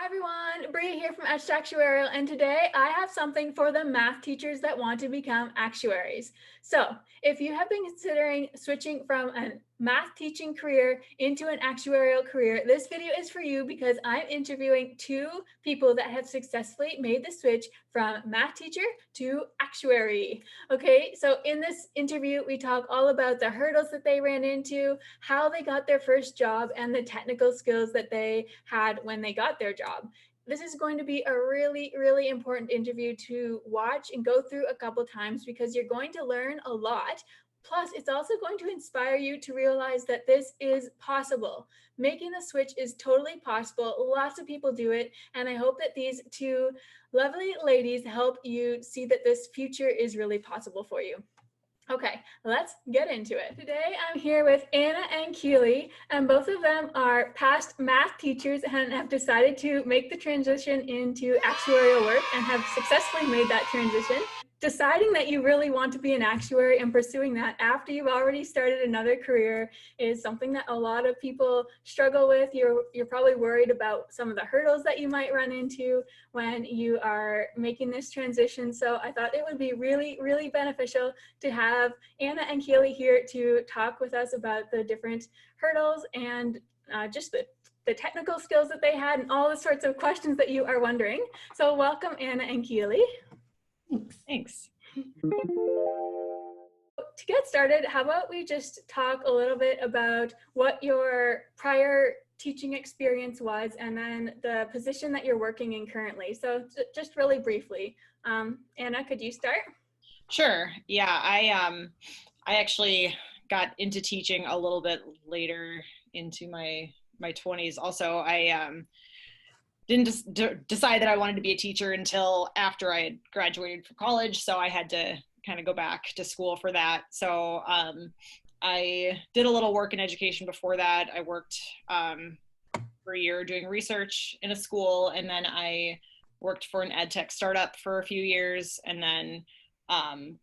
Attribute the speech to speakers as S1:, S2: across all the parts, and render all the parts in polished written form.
S1: Everyone, Bree here from Actuarial, and today I have something for the math teachers that want to become actuaries. So, if you have been considering switching from a math teaching career into an actuarial career, this video is for you because I'm interviewing two people that have successfully made the switch from math teacher to actuary. Okay, so in this interview, we talk all about the hurdles that they ran into, how they got their first job, and the technical skills that they had when they got their job. This is going to be a really, really important interview to watch and go through a couple times because you're going to learn a lot. Plus, it's also going to inspire you to realize that this is possible. Making the switch is totally possible. Lots of people do it. And I hope that these two lovely ladies help you see that this future is really possible for you. Okay, let's get into it. Today I'm here with Anna and Keely, and both of them are past math teachers and have decided to make the transition into actuarial work and have successfully made that transition. Deciding that you really want to be an actuary and pursuing that after you've already started another career is something that a lot of people struggle with. You're probably worried about some of the hurdles that you might run into when you are making this transition. So I thought it would be really, really beneficial to have Anna and Keely here to talk with us about the different hurdles and just the technical skills that they had and all the sorts of questions that you are wondering. So welcome, Anna and Keely.
S2: Thanks.
S1: To get started, how about we just talk a little bit about what your prior teaching experience was and then the position that you're working in currently. So just really briefly. Anna, could you start?
S2: Sure. Yeah, I actually got into teaching a little bit later into my 20s. Also, I didn't decide that I wanted to be a teacher until after I had graduated from college, so I had to kind of go back to school for that. So I did a little work in education before that. I worked for a year doing research in a school, and then I worked for an ed tech startup for a few years, and then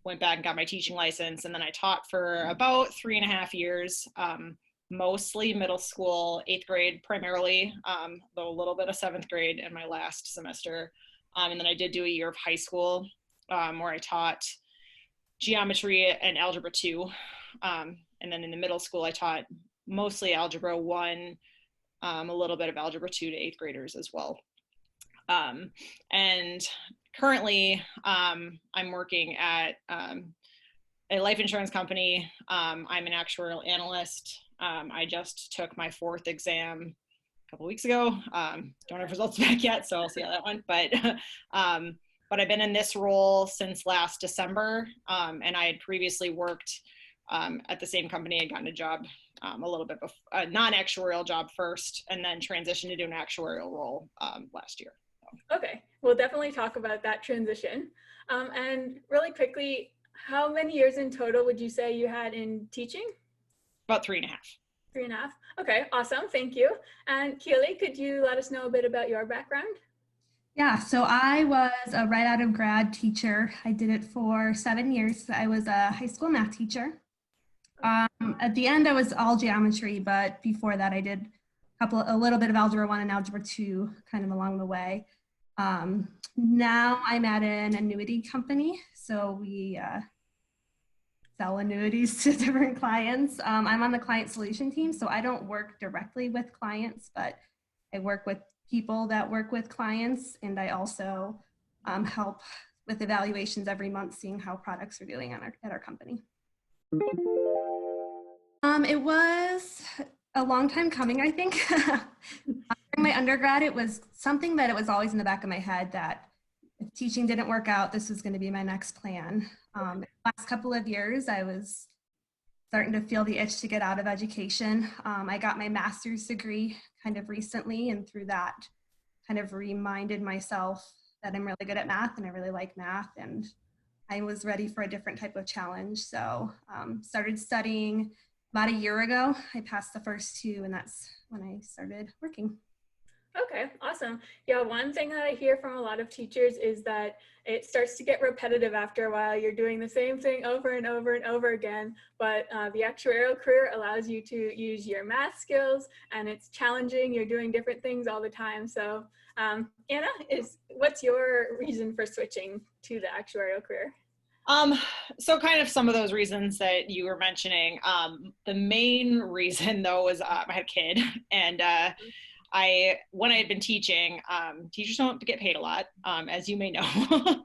S2: went back and got my teaching license, and then I taught for about 3.5 years, mostly middle school, 8th grade primarily, though a little bit of 7th grade in my last semester. And then I did do a year of high school where I taught geometry and algebra 2. And then in the middle school, I taught mostly algebra 1, a little bit of algebra 2 to 8th graders as well. And currently, I'm working at a life insurance company. I'm an actuarial analyst. I just took my 4th exam a couple weeks ago. Don't have results back yet, so I'll see how that went. But I've been in this role since last December, and I had previously worked at the same company. I'd gotten a job a little bit before, a non-actuarial job first, and then transitioned to do an actuarial role last year.
S1: Okay, we'll definitely talk about that transition. And really quickly, how many years in total would you say you had in teaching?
S2: About 3.5.
S1: 3.5. Okay, awesome. Thank you. And Keely, could you let us know a bit about your background?
S3: Yeah, so I was a right out of grad teacher. I did it for 7 years. I was a high school math teacher. At the end, I was all geometry, but before that, I did a little bit of algebra 1 and algebra 2 kind of along the way. Now I'm at an annuity company, so we sell annuities to different clients. I'm on the client solution team, so I don't work directly with clients, but I work with people that work with clients, and I also help with evaluations every month, seeing how products are doing at our company. It was a long time coming, I think. During my undergrad, it was something that it was always in the back of my head that if teaching didn't work out, this was going to be my next plan. The last couple of years, I was starting to feel the itch to get out of education. I got my master's degree kind of recently, and through that kind of reminded myself that I'm really good at math and I really like math, and I was ready for a different type of challenge. So started studying about a year ago. I passed the first 2, and that's when I started working.
S1: Okay, awesome. Yeah, one thing that I hear from a lot of teachers is that it starts to get repetitive after a while. You're doing the same thing over and over and over again, but the actuarial career allows you to use your math skills, and it's challenging. You're doing different things all the time. So, Anna, what's your reason for switching to the actuarial career?
S2: So kind of some of those reasons that you were mentioning. The main reason though was I had a kid, and when I had been teaching, teachers don't get paid a lot, as you may know.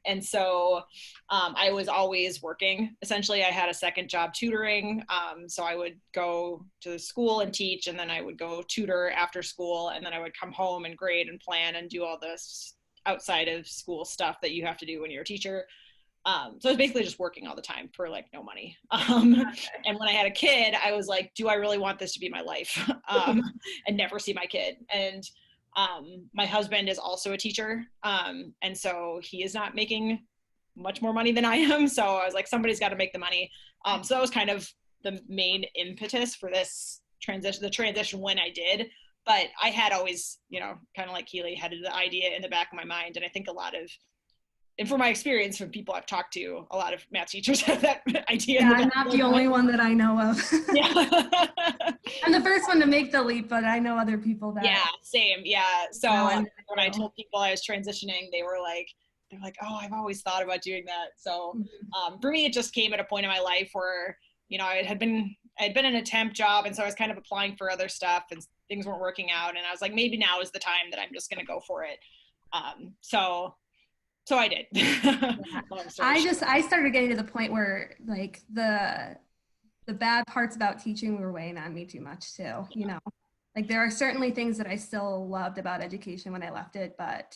S2: And so I was always working. Essentially, I had a second job tutoring. So I would go to the school and teach, and then I would go tutor after school, and then I would come home and grade and plan and do all this outside of school stuff that you have to do when you're a teacher. So I was basically just working all the time for like no money. And when I had a kid, I was like, do I really want this to be my life? And never see my kid. And my husband is also a teacher. And so he is not making much more money than I am. So I was like, somebody's got to make the money. So that was kind of the main impetus for this the transition when I did. But I had always, kind of like Keely, had the idea in the back of my mind. And I think and from my experience from people I've talked to, a lot of math teachers have that idea.
S3: Yeah, I'm not the only one that I know of.
S2: Yeah.
S3: I'm the first one to make the leap, but I know other people that.
S2: Yeah, same. Yeah. So
S3: No,
S2: when I told people I was transitioning, they're like, oh, I've always thought about doing that. So for me, it just came at a point in my life where, I had been in a temp job. And so I was kind of applying for other stuff and things weren't working out. And I was like, maybe now is the time that I'm just going to go for it. So I did.
S3: Yeah. I started getting to the point where like the bad parts about teaching were weighing on me too much too, like there are certainly things that I still loved about education when I left it, but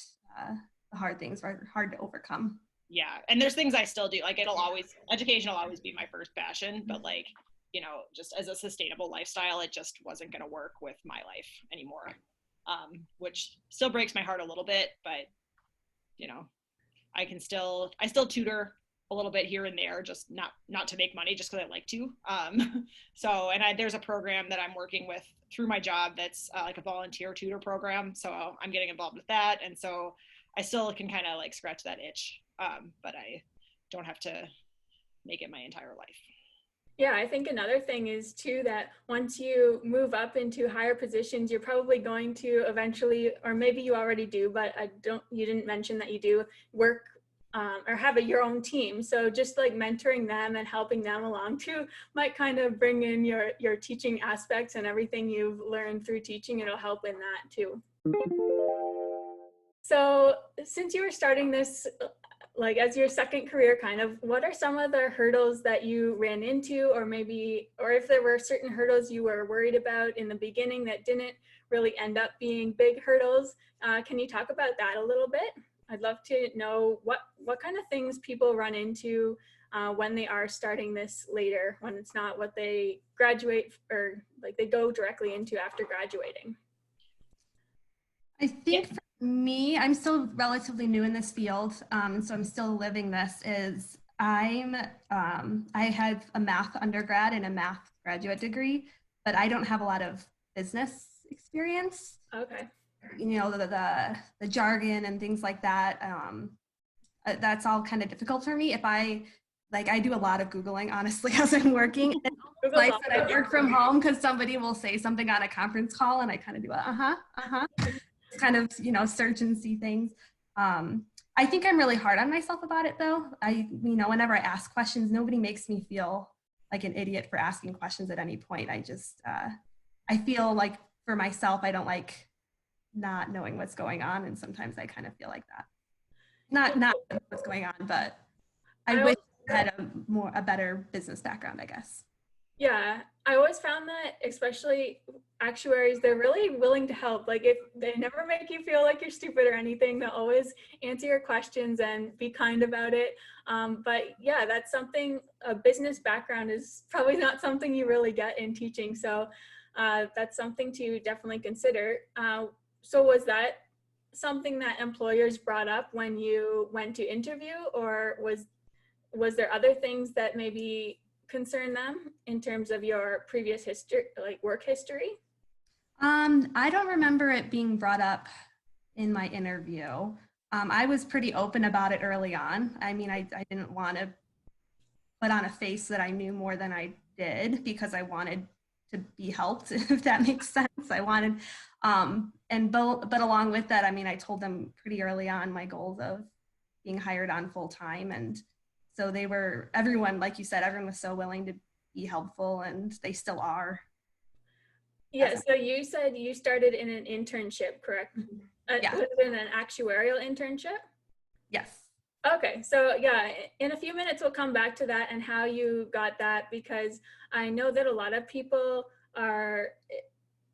S3: the hard things were hard to overcome.
S2: Yeah. And there's things I still do. Like education will always be my first passion, but like, just as a sustainable lifestyle, it just wasn't going to work with my life anymore. Which still breaks my heart a little bit, but I still tutor a little bit here and there, just not to make money, just because I like to. There's a program that I'm working with through my job that's like a volunteer tutor program. So I'm getting involved with that. And so I still can kind of like scratch that itch, but I don't have to make it my entire life.
S1: Yeah, I think another thing is too that once you move up into higher positions, you're probably going to eventually, or maybe you already do, but you didn't mention that you do work or have your own team. So just like mentoring them and helping them along too might kind of bring in your teaching aspects and everything you've learned through teaching. It'll help in that too. So since you were starting this like as your second career, kind of, what are some of the hurdles that you ran into, or if there were certain hurdles you were worried about in the beginning that didn't really end up being big hurdles? Can you talk about that a little bit? I'd love to know what kind of things people run into when they are starting this later, when it's not what they graduate or like they go directly into after graduating.
S3: I think for me, I'm still relatively new in this field, so I'm still living this. I have a math undergrad and a math graduate degree, but I don't have a lot of business experience.
S1: Okay.
S3: The jargon and things like that. That's all kind of difficult for me. I do a lot of Googling, honestly, as I'm working. It's nice that I work from home because somebody will say something on a conference call and I kind of do kind of, search and see things. I think I'm really hard on myself about it though. Whenever I ask questions, nobody makes me feel like an idiot for asking questions at any point. I feel like for myself, I don't like not knowing what's going on. And sometimes I kind of feel like that. Not what's going on, but I wish I had a better business background, I guess.
S1: Yeah, I always found that, especially actuaries, they're really willing to help. Like if they never make you feel like you're stupid or anything, they'll always answer your questions and be kind about it. But yeah, that's something, a business background is probably not something you really get in teaching. So that's something to definitely consider. So was that something that employers brought up when you went to interview, or was there other things that maybe concern them in terms of your previous history, like work history?
S3: I don't remember it being brought up in my interview. I was pretty open about it early on. I mean, I didn't want to put on a face that I knew more than I did because I wanted to be helped, if that makes sense. I wanted, but along with that, I mean, I told them pretty early on my goals of being hired on full time. And so everyone, like you said, everyone was so willing to be helpful, and they still are.
S1: Yeah, so you said you started in an internship, correct?
S3: Yeah.
S1: Was it an actuarial internship?
S3: Yes.
S1: Okay, so yeah, in a few minutes we'll come back to that and how you got that, because I know that a lot of people are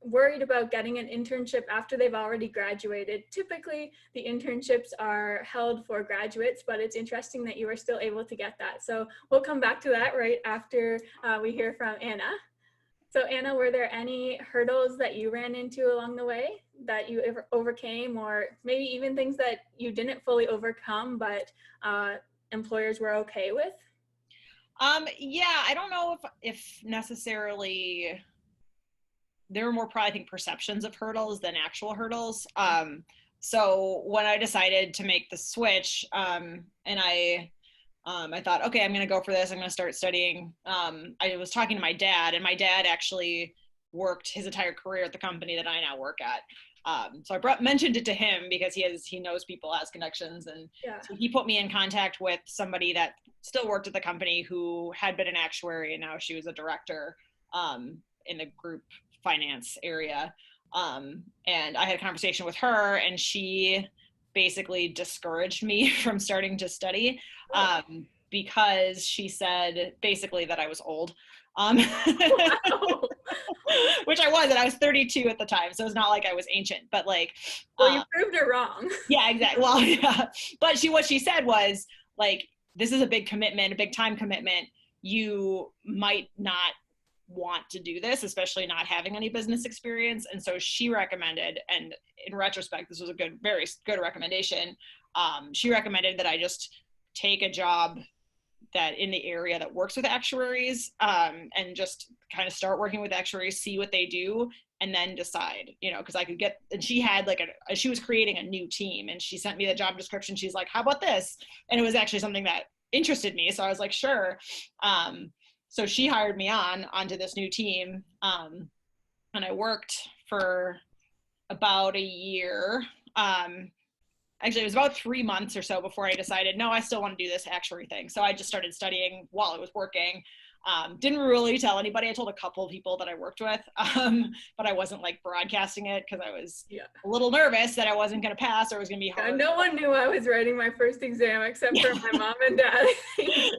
S1: worried about getting an internship after they've already graduated. Typically, the internships are held for graduates, but it's interesting that you were still able to get that. So we'll come back to that right after we hear from Anna. So Anna, were there any hurdles that you ran into along the way that you ever overcame, or maybe even things that you didn't fully overcome, but employers were okay with?
S2: Yeah, I don't know if necessarily there were more probably, I think, perceptions of hurdles than actual hurdles. So when I decided to make the switch, and I thought, okay, I'm going to go for this. I'm going to start studying. I was talking to my dad, and my dad actually worked his entire career at the company that I now work at. So I mentioned it to him because he knows people, has connections, and
S1: Yeah.
S2: so he put me in contact with somebody that still worked at the company who had been an actuary, and now she was a director in the group finance area. And I had a conversation with her, and she basically discouraged me from starting to study because she said basically that I was old.
S1: Wow.
S2: Which I was, and I was 32 at the time, so it's not like I was ancient, but like,
S1: well, you proved her wrong.
S2: Yeah, exactly. Well, yeah, but what she said was like, this is a big commitment, a big time commitment. You might not want to do this, especially not having any business experience. And so she recommended, and in retrospect, this was a very good recommendation. She recommended that I just take a job that in the area that works with actuaries, and just kind of start working with actuaries, see what they do, and then decide, because I could get, and she had she was creating a new team, and she sent me the job description. She's like, how about this? And it was actually something that interested me. So I was like, sure. So she hired me onto this new team. And I worked for about a year. Actually, it was about 3 months or so before I decided, no, I still want to do this actuary thing. So I just started studying while I was working. Didn't really tell anybody. I told a couple of people that I worked with, but I wasn't like broadcasting it because I was a little nervous that I wasn't going to pass or it was going to be hard.
S1: No one knew I was writing my first exam except for my mom and dad.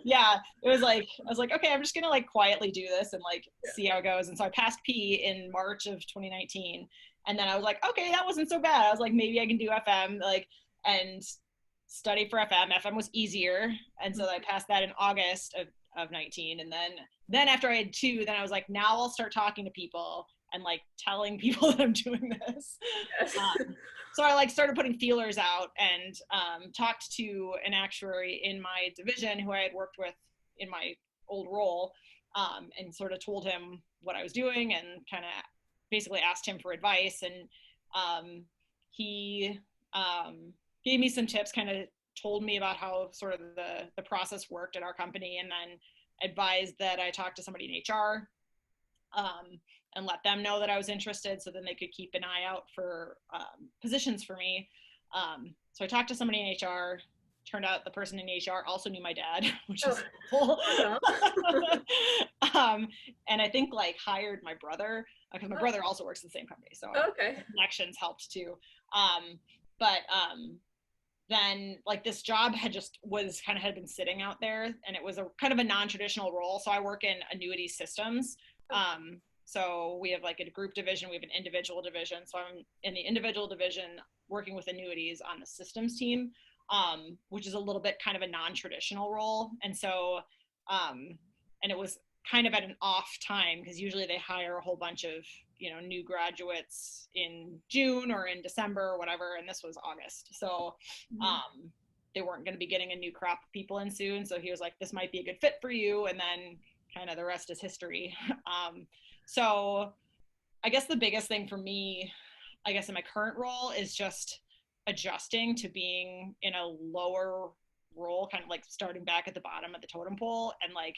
S2: Yeah, it was like, I was like, okay, I'm just going to like quietly do this and like see how it goes. And so I passed P in March of 2019. And then I was like, okay, that wasn't so bad. I was like, maybe I can do FM, and study for FM. FM was easier. And so I passed that in August of 19. And then after I had 2, then I was like, now I'll start talking to people and like telling people that I'm doing this.
S1: Yes.
S2: So I like started putting feelers out and talked to an actuary in my division who I had worked with in my old role, and sort of told him what I was doing and kind of basically asked him for advice. And he gave me some tips, kind of told me about how sort of the process worked at our company, and then advised that I talk to somebody in HR and let them know that I was interested so then they could keep an eye out for positions for me. So I talked to somebody in HR. Turned out the person in HR also knew my dad, which is cool. And I think like hired my brother because my brother also works in the same company. So connections helped too. But then like this job had been sitting out there, and it was a kind of a non-traditional role. So I work in annuity systems. So we have like a group division, we have an individual division. So I'm in the individual division working with annuities on the systems team, which is a little bit kind of a non-traditional role. And so, and it was kind of at an off time because usually they hire a whole bunch of, new graduates in June or in December or whatever. And this was August. So, they weren't going to be getting a new crop of people in soon. So he was like, this might be a good fit for you. And then kind of the rest is history. So I guess the biggest thing for me, I guess in my current role, is just adjusting to being in a lower role, kind of like starting back at the bottom of the totem pole, and like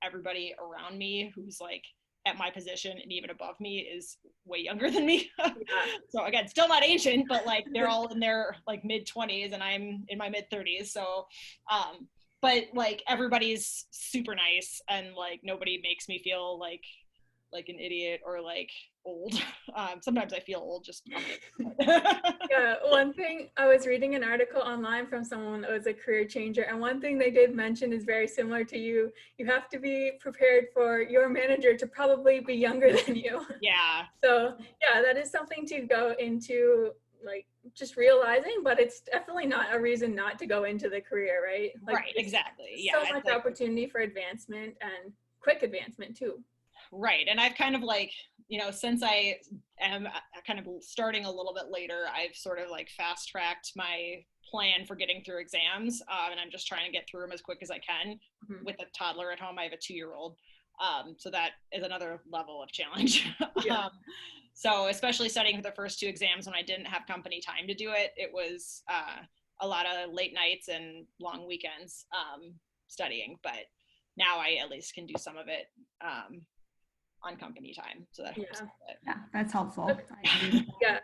S2: everybody around me who's like at my position and even above me is way younger than me.
S1: Yeah.
S2: So again, still not ancient, but like they're all in their like mid 20s and I'm in my mid 30s. So but like everybody's super nice, and like nobody makes me feel like an idiot or like old. Sometimes I feel old just.
S1: Yeah, one thing, I was reading an article online from someone that was a career changer, and one thing they did mention is very similar to you. You have to be prepared for your manager to probably be younger than you.
S2: Yeah.
S1: So yeah, that is something to go into, like just realizing, but it's definitely not a reason not to go into the career, right? Like,
S2: Right, exactly. Yeah.
S1: So much opportunity for advancement, and quick advancement too.
S2: Right. And I've kind of like, since I am kind of starting a little bit later, I've sort of like fast tracked my plan for getting through exams. And I'm just trying to get through them as quick as I can.
S1: Mm-hmm.
S2: With a toddler at home. I have a 2-year-old. So that is another level of challenge.
S1: Yeah.
S2: So especially studying for the first 2 exams when I didn't have company time to do it, it was a lot of late nights and long weekends studying. But now I at least can do some of it on company time, so that helps.
S3: Yeah, that's helpful.
S1: Yeah,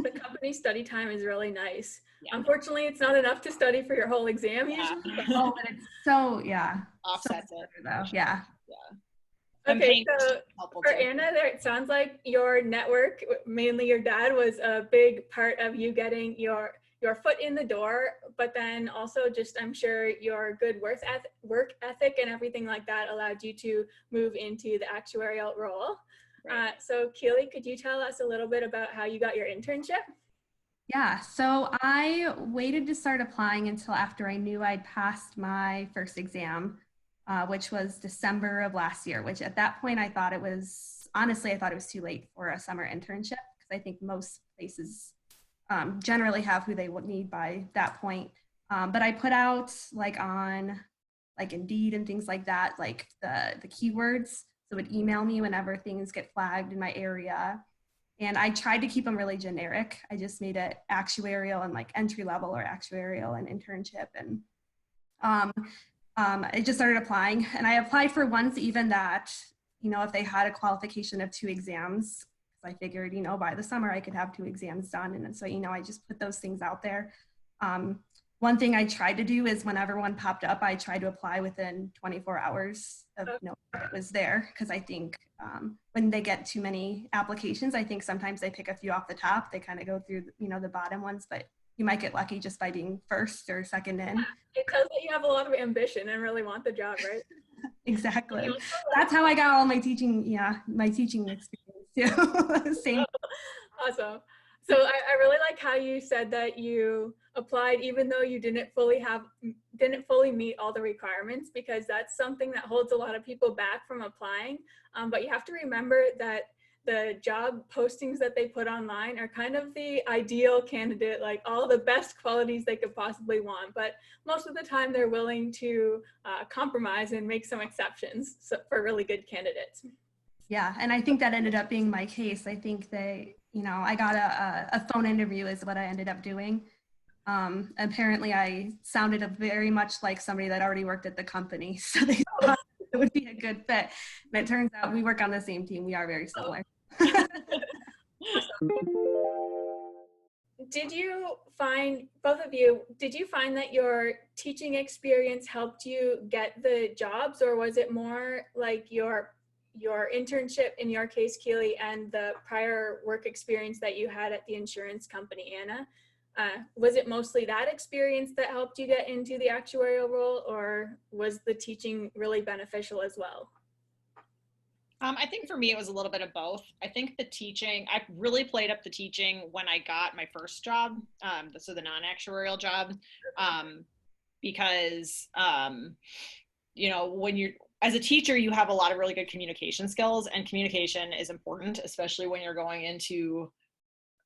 S1: the company study time is really nice.
S2: Yeah.
S1: Unfortunately, it's not enough to study for your whole exam usually.
S3: But it's so
S2: offsets
S3: so
S2: it.
S3: Though. Yeah.
S1: Okay, so for Anna, there it sounds like your network, mainly your dad, was a big part of you getting your foot in the door, but then also just, I'm sure your good work ethic and everything like that allowed you to move into the actuarial role. Right. So Keely, could you tell us a little bit about how you got your internship?
S3: Yeah, so I waited to start applying until after I knew I'd passed my first exam, which was December of last year, which at that point I thought it was too late for a summer internship, because I think most places generally have who they would need by that point. But I put out like on like Indeed and things like that, like the keywords. So it would email me whenever things get flagged in my area. And I tried to keep them really generic. I just made it actuarial and like entry level, or actuarial and internship. And I just started applying, and I applied for ones even that, if they had a qualification of 2 exams, I figured, by the summer I could have 2 exams done. And so, I just put those things out there. One thing I tried to do is whenever one popped up, I tried to apply within 24 hours of knowing it was there. Because I think when they get too many applications, I think sometimes they pick a few off the top. They kind of go through, the bottom ones, but you might get lucky just by being first or second in.
S1: Yeah, it tells that you have a lot of ambition and really want the job, right?
S3: Exactly. That's how I got all my teaching, my teaching experience too. Same.
S1: Awesome. So I really like how you said that you applied even though you didn't fully meet all the requirements, because that's something that holds a lot of people back from applying. But you have to remember that the job postings that they put online are kind of the ideal candidate, like all the best qualities they could possibly want. But most of the time they're willing to compromise and make some exceptions for really good candidates.
S3: Yeah, and I think that ended up being my case. I think they, I got a phone interview is what I ended up doing. Apparently I sounded very much like somebody that already worked at the company. So they thought it would be a good fit. And it turns out we work on the same team. We are very similar.
S1: Did you find, both of you, did you find that your teaching experience helped you get the jobs, or was it more like your internship, in your case, Keely, and the prior work experience that you had at the insurance company, Anna? Was it mostly that experience that helped you get into the actuarial role, or was the teaching really beneficial as well?
S2: I think for me, it was a little bit of both. I think the teaching, I really played up the teaching when I got my first job, so the non-actuarial job, because, when you're, as a teacher, you have a lot of really good communication skills, and communication is important, especially when you're going into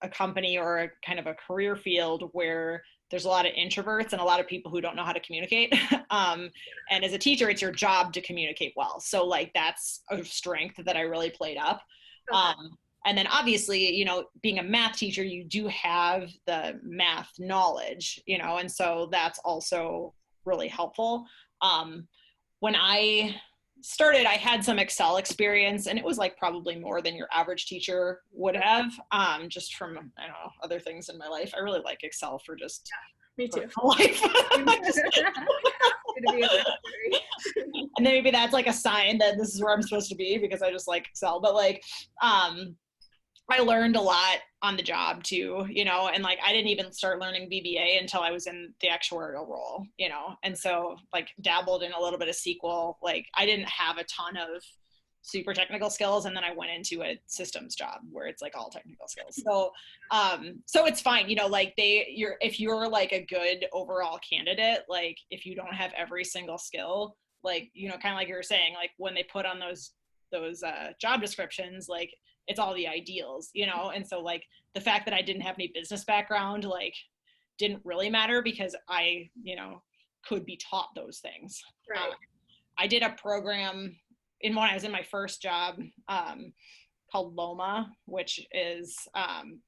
S2: a company or a kind of a career field where there's a lot of introverts and a lot of people who don't know how to communicate. And as a teacher, it's your job to communicate well. So like, that's a strength that I really played up. I And then obviously, you know, being a math teacher, you do have the math knowledge, you know, and so that's also really helpful. When I started, I had some Excel experience, and it was like probably more than your average teacher would have, just from, I don't know, other things in my life. I really like Excel for just
S1: Me too.
S2: life.
S1: To be a
S2: And then maybe that's like a sign that this is where I'm supposed to be, because I just like Excel. But like, I learned a lot on the job too, you know, and like I didn't even start learning VBA until I was in the actuarial role, you know, and so like dabbled in a little bit of SQL. Like I didn't have a ton of super technical skills, and then I went into a systems job where it's like all technical skills. So so it's fine, you know, like if you're like a good overall candidate, like if you don't have every single skill, like, you know, kind of like you were saying, like when they put on those job descriptions, like it's all the ideals, you know? And so like the fact that I didn't have any business background, like didn't really matter, because I, you know, could be taught those things.
S1: Right.
S2: I did a program when I was in my first job, called LOMA, which is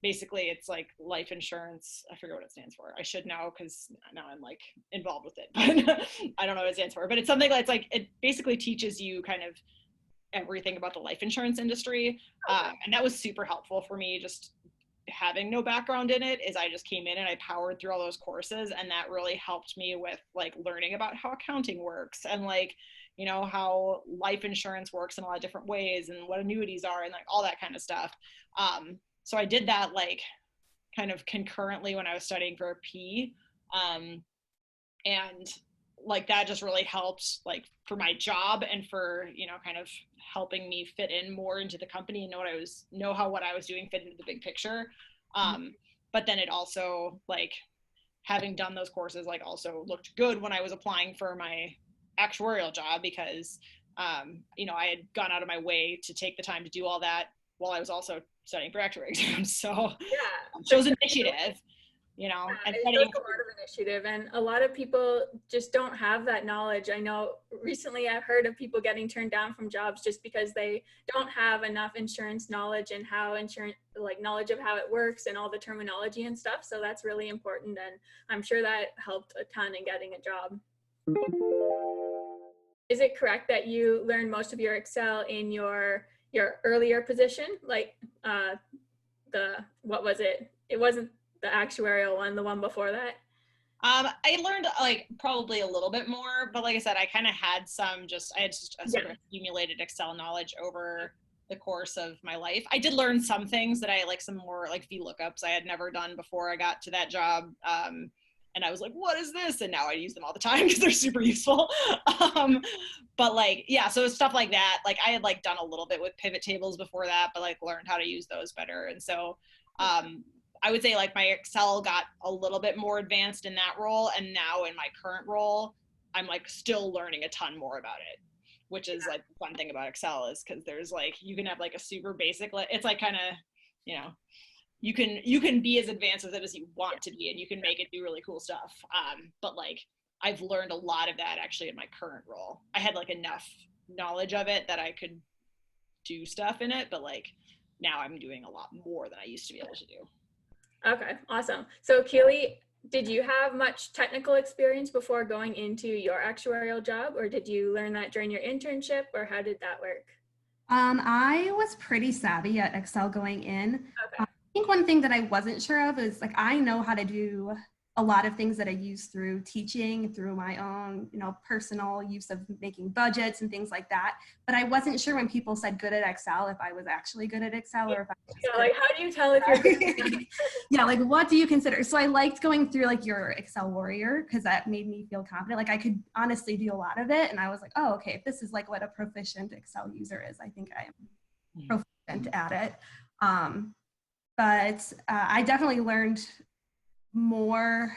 S2: basically it's like life insurance. I forget what it stands for. I should know because now I'm like involved with it, but I don't know what it stands for. But it's something that's like, it basically teaches you kind of everything about the life insurance industry. And that was super helpful for me, just having no background in it. Is I just came in and I powered through all those courses, and that really helped me with like learning about how accounting works, and like, you know, how life insurance works in a lot of different ways, and what annuities are, and like all that kind of stuff. So I did that like kind of concurrently when I was studying for a P. And like that just really helped like for my job, and for, you know, kind of helping me fit in more into the company and know how what I was doing fit into the big picture. But then it also, like, having done those courses, like also looked good when I was applying for my actuarial job, because you know, I had gone out of my way to take the time to do all that while I was also studying for actuary exams. So
S1: Yeah.
S2: shows initiative, you know, and
S1: It shows a lot of initiative, and a lot of people just don't have that knowledge. I know recently I've heard of people getting turned down from jobs just because they don't have enough insurance knowledge, and how insurance, like knowledge of how it works and all the terminology and stuff. So that's really important, and I'm sure that helped a ton in getting a job. Is it correct that you learned most of your Excel in your earlier position, like what was it? It wasn't the actuarial one, the one before that?
S2: I learned like probably a little bit more, but like I said, I kind of had I had just a sort of accumulated Excel knowledge over the course of my life. I did learn some things that I like, some more like VLOOKUPs I had never done before I got to that job. And I was like, what is this? And now I use them all the time because they're super useful. But like, yeah, so stuff like that. Like I had like done a little bit with pivot tables before that, but like learned how to use those better. And so I would say like my Excel got a little bit more advanced in that role. And now in my current role, I'm like still learning a ton more about it, which is like the fun thing about Excel, is because there's like, you can have like a super basic, it's like kind of, you know, you can be as advanced with it as you want to be, and you can make it do really cool stuff. But like I've learned a lot of that actually in my current role. I had like enough knowledge of it that I could do stuff in it, but like now I'm doing a lot more than I used to be able to do.
S1: Okay, awesome. So Keely, did you have much technical experience before going into your actuarial job, or did you learn that during your internship, or how did that work?
S3: I was pretty savvy at Excel going in.
S1: Okay.
S3: I think one thing that I wasn't sure of is like, I know how to do a lot of things that I use through teaching, through my own, you know, personal use of making budgets and things like that. But I wasn't sure when people said good at Excel, if I was actually good at Excel, or if I was just
S1: like how do you tell if you're good?
S3: Yeah, like what do you consider? So I liked going through like your Excel warrior, because that made me feel confident. Like I could honestly do a lot of it. And I was like, oh, okay, if this is like what a proficient Excel user is, I think I am proficient at it. But I definitely learned more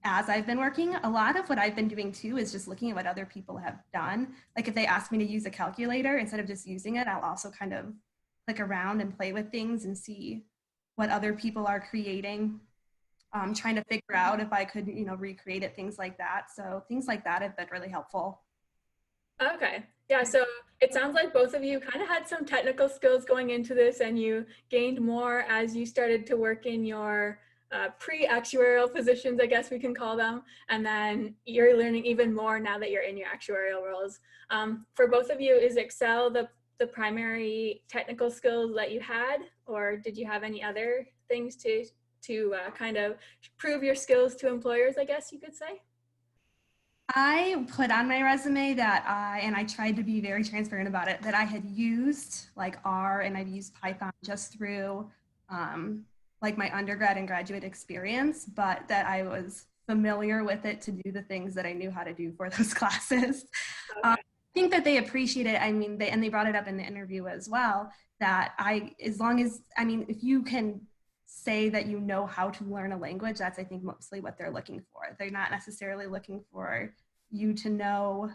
S3: as I've been working. A lot of what I've been doing too is just looking at what other people have done. Like if they ask me to use a calculator, instead of just using it, I'll also kind of click around and play with things and see what other people are creating. Trying to figure out if I could, you know, recreate it, things like that. So things like that have been really helpful.
S1: Okay. Yeah. So it sounds like both of you kind of had some technical skills going into this, and you gained more as you started to work in your pre-actuarial positions, I guess we can call them. And then you're learning even more now that you're in your actuarial roles. For both of you, is Excel the primary technical skills that you had, or did you have any other things to kind of prove your skills to employers, I guess you could say?
S3: I put on my resume that I tried to be very transparent about it, that I had used like R and I've used Python just through like my undergrad and graduate experience, but that I was familiar with it to do the things that I knew how to do for those classes.
S1: Okay.
S3: I think that they appreciate it. I mean, they brought it up in the interview as well, that as long as, I mean, if you can say that you know how to learn a language, that's, I think, mostly what they're looking for. They're not necessarily looking for you to know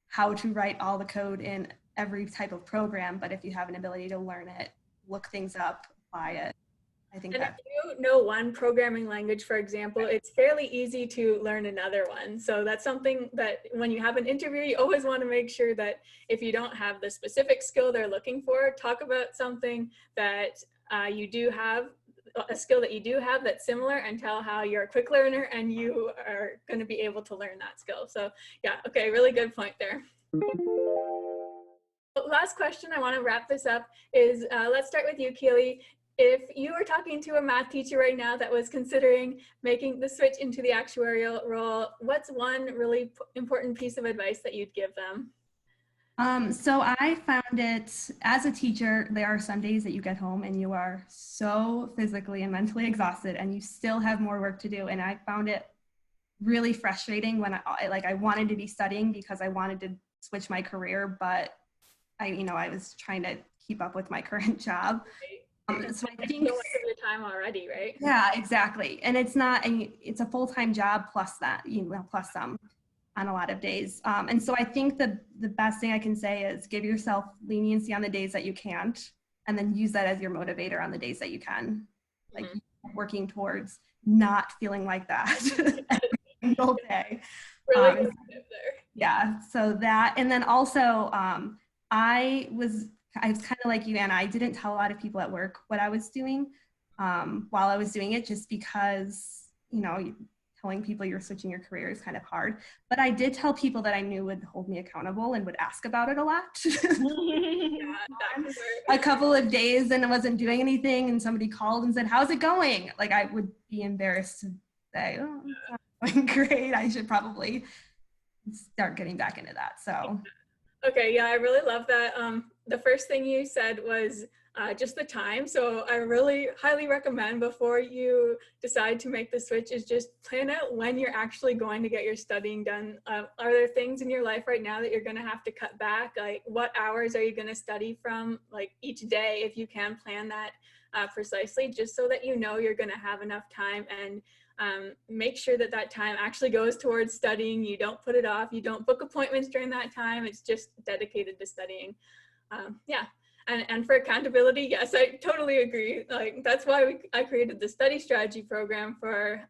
S3: how to write all the code in every type of program, but if you have an ability to learn it, look things up, apply it, I think
S1: And if
S3: that.
S1: you know one programming language, for example, it's fairly easy to learn another one. So that's something that when you have an interview, you always want to make sure that if you don't have the specific skill they're looking for, talk about something that you do have, a skill that you do have that's similar, and tell how you're a quick learner and you are going to be able to learn that skill. So yeah, okay, really good point there. Last question, I want to wrap this up is, let's start with you, Keely. If you were talking to a math teacher right now that was considering making the switch into the actuarial role, what's one really important piece of advice that you'd give them?
S3: So I found it, as a teacher, there are some days that you get home and you are so physically and mentally exhausted and you still have more work to do. And I found it really frustrating when I wanted to be studying because I wanted to switch my career, but I was trying to keep up with my current job. So I think
S1: so much of your time already, right?
S3: Yeah, exactly. And it's not, and it's a full-time job plus that, plus some on a lot of days. And so I think the best thing I can say is give yourself leniency on the days that you can't, and then use that as your motivator on the days that you can. Like working towards not feeling like that every single day.
S1: Really good tip there.
S3: Yeah, so that, and then also I was kind of like you, Anna. I didn't tell a lot of people at work what I was doing while I was doing it, just because, telling people you're switching your career is kind of hard. But I did tell people that I knew would hold me accountable and would ask about it a lot. A couple of days and I wasn't doing anything, and somebody called and said, "How's it going?" Like, I would be embarrassed to say, "Oh, it's not going great. I should probably start getting back into that." So.
S1: Okay, yeah, I really love that. The first thing you said was just the time. So I really highly recommend, before you decide to make the switch, is just plan out when you're actually going to get your studying done. Are there things in your life right now that you're going to have to cut back? Like, what hours are you going to study from, like, each day, if you can plan that precisely, just so that you know you're going to have enough time, and make sure that that time actually goes towards studying. You don't put it off. You don't book appointments during that time. It's just dedicated to studying. Yeah. And for accountability, yes, I totally agree. Like, that's why I created the study strategy program for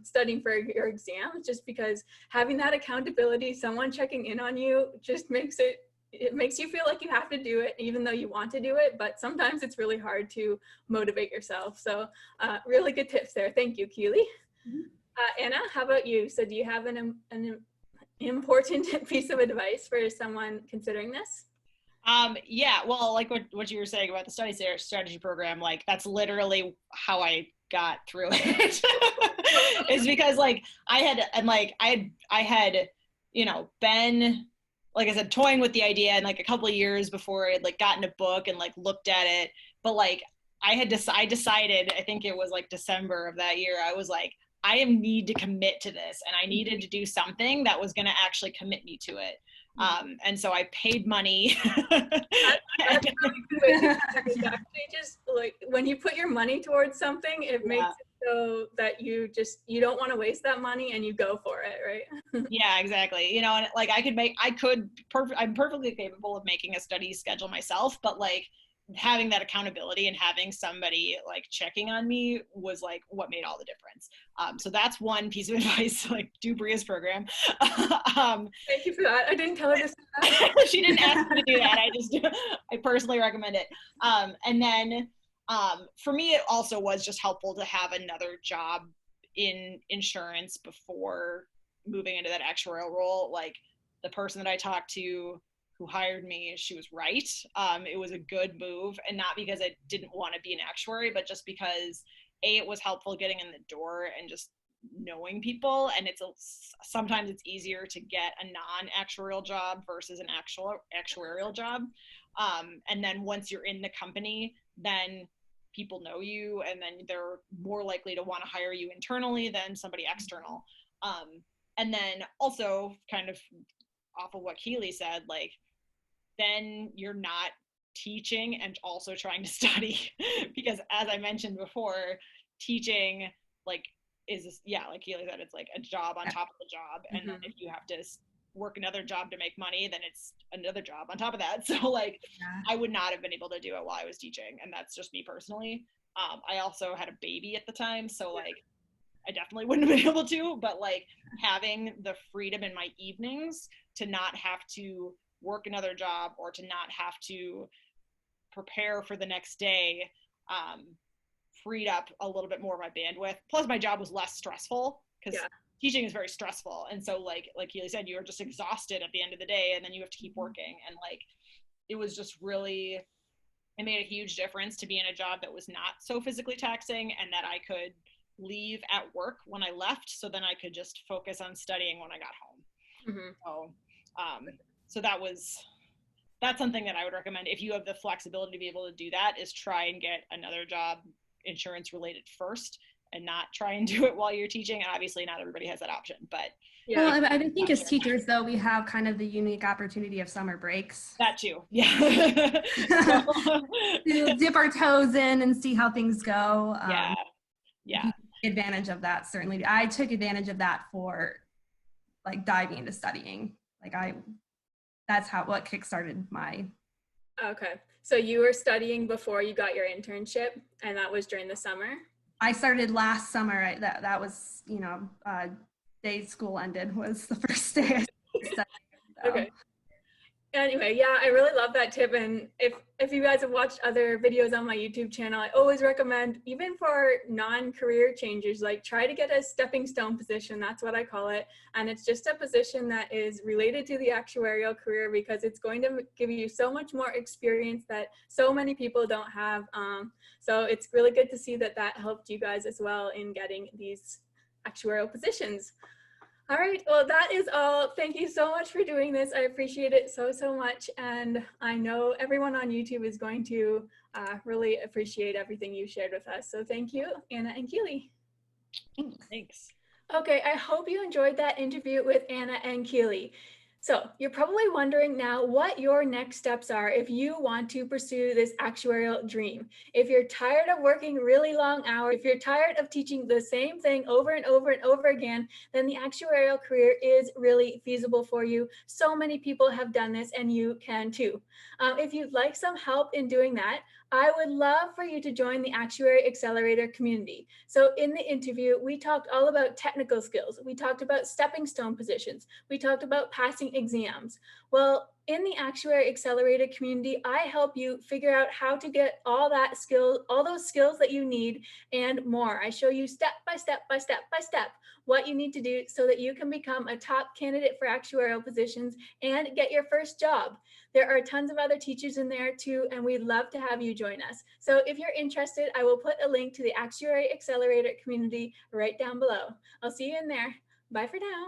S1: studying for your exam, just because having that accountability, someone checking in on you, just makes you feel like you have to do it, even though you want to do it. But sometimes it's really hard to motivate yourself. So really good tips there. Thank you, Keely. Anna, how about you? So do you have an important piece of advice for someone considering this?
S2: Yeah, well, like what you were saying about the study strategy program, like, that's literally how I got through it. Is because, like, I had been, like I said, toying with the idea, and like a couple of years before I had like gotten a book and like looked at it. But like I decided, I think it was like December of that year, I was like, I need to commit to this, and I needed to do something that was going to actually commit me to it. And so I paid money.
S1: That's really good. It's actually just like, when you put your money towards something, it makes it so that you don't want to waste that money, and you go for it, right?
S2: Yeah, exactly. And like I'm perfectly capable of making a study schedule myself, but like having that accountability and having somebody like checking on me was like what made all the difference. So that's one piece of advice, like do Bria's program.
S1: Thank you for that. I didn't tell her to say that.
S2: She didn't ask me to do that. I personally recommend it. And then for me, it also was just helpful to have another job in insurance before moving into that actuarial role. Like the person that I talked to who hired me, she was right. It was a good move, and not because I didn't want to be an actuary, but just because it was helpful getting in the door and just knowing people. And sometimes it's easier to get a non-actuarial job versus an actuarial job. And then once you're in the company, then people know you, and then they're more likely to want to hire you internally than somebody external. And then also kind of off of what Keely said, like, then you're not teaching and also trying to study because as I mentioned before, teaching like like Keely said, it's like a job on top of the job. And then if you have to work another job to make money, then it's another job on top of that. So like I would not have been able to do it while I was teaching, and that's just me personally. I also had a baby at the time, so like I definitely wouldn't have been able to, but like having the freedom in my evenings to not have to work another job or to not have to prepare for the next day freed up a little bit more of my bandwidth. Plus my job was less stressful because teaching is very stressful. And so like Keely said, you're just exhausted at the end of the day, and then you have to keep working. And like, it was just really, it made a huge difference to be in a job that was not so physically taxing, and that I could leave at work when I left, so then I could just focus on studying when I got home. So that's something that I would recommend if you have the flexibility to be able to do that, is try and get another job insurance related first and not try and do it while you're teaching. And obviously not everybody has that option, but
S3: well, I think as teachers though, we have kind of the unique opportunity of summer breaks.
S2: That too. Yeah.
S3: To dip our toes in and see how things go.
S2: Yeah.
S3: Advantage of that, certainly. I took advantage of that for like diving into studying. Like that's what kickstarted my.
S1: Okay. So you were studying before you got your internship, and that was during the summer?
S3: I started last summer. That was, day school ended was the first day I studied. So.
S1: Okay. Anyway, yeah, I really love that tip. And if you guys have watched other videos on my YouTube channel, I always recommend, even for non-career changers, like try to get a stepping stone position. That's what I call it. And it's just a position that is related to the actuarial career, because it's going to give you so much more experience that so many people don't have. So it's really good to see that helped you guys as well in getting these actuarial positions. All right, well, that is all. Thank you so much for doing this. I appreciate it so much. And I know everyone on YouTube is going to really appreciate everything you shared with us. So thank you, Anna and Keely.
S2: Thanks.
S1: Okay, I hope you enjoyed that interview with Anna and Keely. So you're probably wondering now what your next steps are if you want to pursue this actuarial dream. If you're tired of working really long hours, if you're tired of teaching the same thing over and over and over again, then the actuarial career is really feasible for you. So many people have done this, and you can too. If you'd like some help in doing that, I would love for you to join the Actuary Accelerator Community. So in the interview, we talked all about technical skills. We talked about stepping stone positions. We talked about passing exams. Well, in the Actuary Accelerator Community, I help you figure out how to get all those skills that you need and more. I show you step by step what you need to do so that you can become a top candidate for actuarial positions and get your first job. There are tons of other teachers in there too, and we'd love to have you join us. So if you're interested, I will put a link to the Actuary Accelerator Community right down below. I'll see you in there. Bye for now.